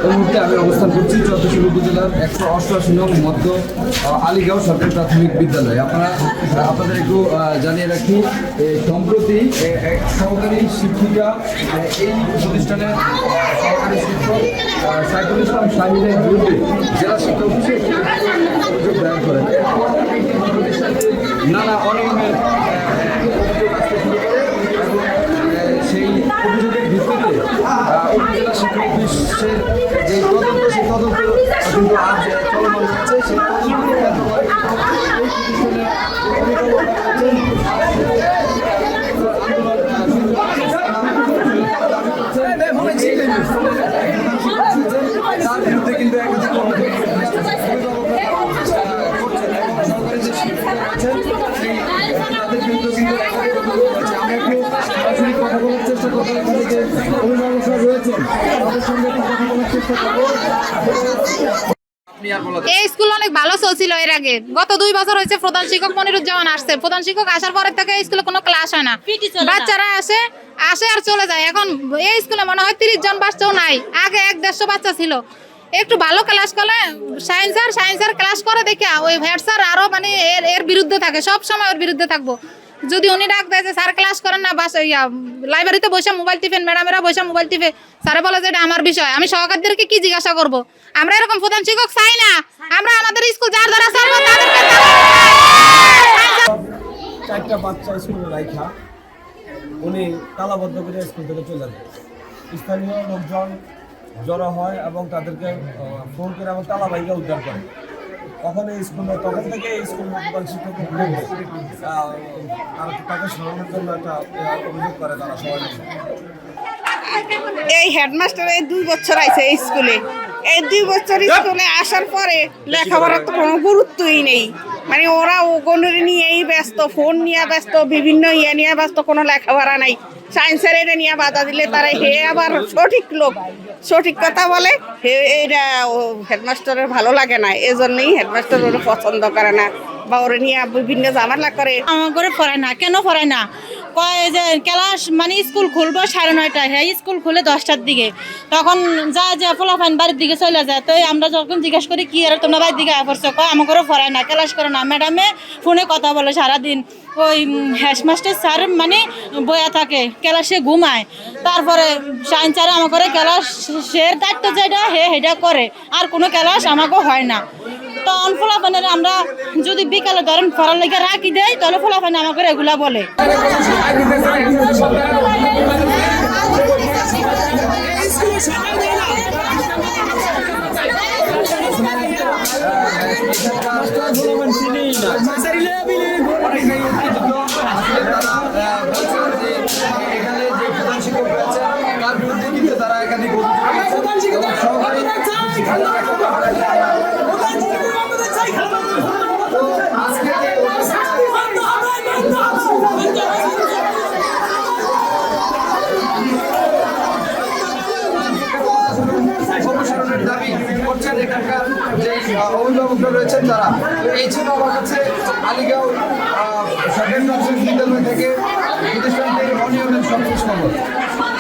এই মুহূর্তে আমি অবস্থান করছি চট্টগ্রাম উপজেলার 188 নং মধ্য আলীগাঁও সরকারি প্রাথমিক বিদ্যালয়। আপনাদের একটু জানিয়ে রাখি, সম্প্রতি এক সহকারী শিক্ষিকা এই প্রতিষ্ঠানের সহকারী শিক্ষক সাইফুল ইসলাম শাহিনের বিরুদ্ধে জেলা শিক্ষা অফিসে অভিযোগ দায়ের করেন। নানা অনিয়মের সেই অভিযোগের ভিত্তিতে উপজেলা শিক্ষা অফিসের যে তদন্ত, সেই তদন্ত কিন্তু আজ চলমান হচ্ছে। সেই তার বিরুদ্ধে কিন্তু একাধিক সরকারি যে শিক্ষক আছেন তাদের বিরুদ্ধে কিন্তু আমরা একটু সরাসরি কথা বলার চেষ্টা করবো। এখানে যে অভিভাবকরা রয়েছেন তাদের সঙ্গে কথা বলার চেষ্টা করবো। এই স্কুল অনেক ভালো চলছিল এর আগে। গত 2 বছর হয়েছে প্রধান শিক্ষক মনিরুজ্জামান আসছে। প্রধান শিক্ষক আসার পরে থেকে এই স্কুলে কোনো ক্লাস হয় না, বাচ্চারা আসে আর চলে যায়। এখন এই স্কুলে মনে হয় 30 জন বাচ্চাও নাই, আগে 150 বাচ্চা ছিল। একটু ভালো ক্লাস করলে সায়েন্সের ক্লাস করে দেখে ওই হেড স্যার আরো মানে এর বিরুদ্ধে থাকে, সব সময় ওর বিরুদ্ধে থাকবো। যদি উনি ডাক দেয় যে স্যার ক্লাস করেন না, বাস লাইব্রেরিতে বসে মোবাইল টিপেন, ম্যাডামেরা বসে মোবাইল টিপে, স্যারে বলে যে এটা আমার বিষয়, আমি সহকারীদেরকে কি জিজ্ঞাসা করবো? আমরা এরকম প্রধান শিক্ষক চাই না। আমরা আমাদের স্কুল যার দ্বারা চলবো তাদেরকে 4টা বাচ্চা স্কুলে রাখা উনি তালাবদ্ধ করে স্কুল থেকে চলে যায়। স্থানীয় লোকজন জড়ো হয় এবং তাদেরকে ফোন করে এবং তালা ভাইকে উদ্ধার করে। তখন থেকে স্কুল প্রধান শিক্ষক তাকে সরানোর জন্য একটা অভিযোগ করে তারা সবাই। এই হেডমাস্টার এই 2 বছর আছে এই স্কুলে। এই 2 বছর স্কুলে আসার পরে লেখাপড়ার তো কোনো গুরুত্বই নেই। মানে ওরা ওগুলোর নিয়েই ব্যস্ত, ফোন নিয়ে ব্যস্ত, বিভিন্ন নিয়ে ব্যস্ত, কোনো লেখাপড়া নাই। সায়েন্সের এটা নিয়ে বাধা দিলে তারা আবার সঠিক লোক, সঠিক কথা বলে, এইটা হেডমাস্টারের ভালো লাগে না। এজন্যই হেডমাস্টার ওরা পছন্দ করে না বা ওরা নিয়ে বিভিন্ন ঝামেলা করে। আমার ঘরে পড়ায় না, কেন পড়ায় না? কয় যে ক্লাস মানে স্কুল খুলবো 9:30টায়, হ্যাঁ স্কুল খুলে 10টার দিকে, তখন যা ফলাফান বাড়ির দিকে চলে যায়। তো আমরা যখন জিজ্ঞাসা করি কি আর তোমরা বাড়ির দিকে পড়ছো, কয় আমার ঘরে পড়ায় না, ক্লাস করে না। ম্যাডামে ফোনে কথা বলে সারাদিন, ওই হেডমাস্টার স্যার মানে বয়া থাকে, ক্লাসে ঘুমায়। তারপরে সায়েন্স স্যার আমার ঘরে ক্লাসের দায়িত্ব যেটা সেটা করে, আর কোনো ক্লাস আমাকে হয় না। তখন ফলাফানের আমরা যদি বিকালে ধরেন পড়ার লেগে রাখি দেয়, তাহলে ফলাফানে আমাকে এগুলা বলে। এখানে যে প্রধান শিক্ষক রয়েছে তার বিরুদ্ধে কিন্তু তারা একাধিক দাবি করছেন এখানকার যে অভিভাবকরা রয়েছেন তারা। এই ছিল আমার কাছে আলীগাঁও সরকারি প্রাথমিক বিদ্যালয় থেকে প্রতিষ্ঠান থেকে অনিয়মের সবশেষ খবর।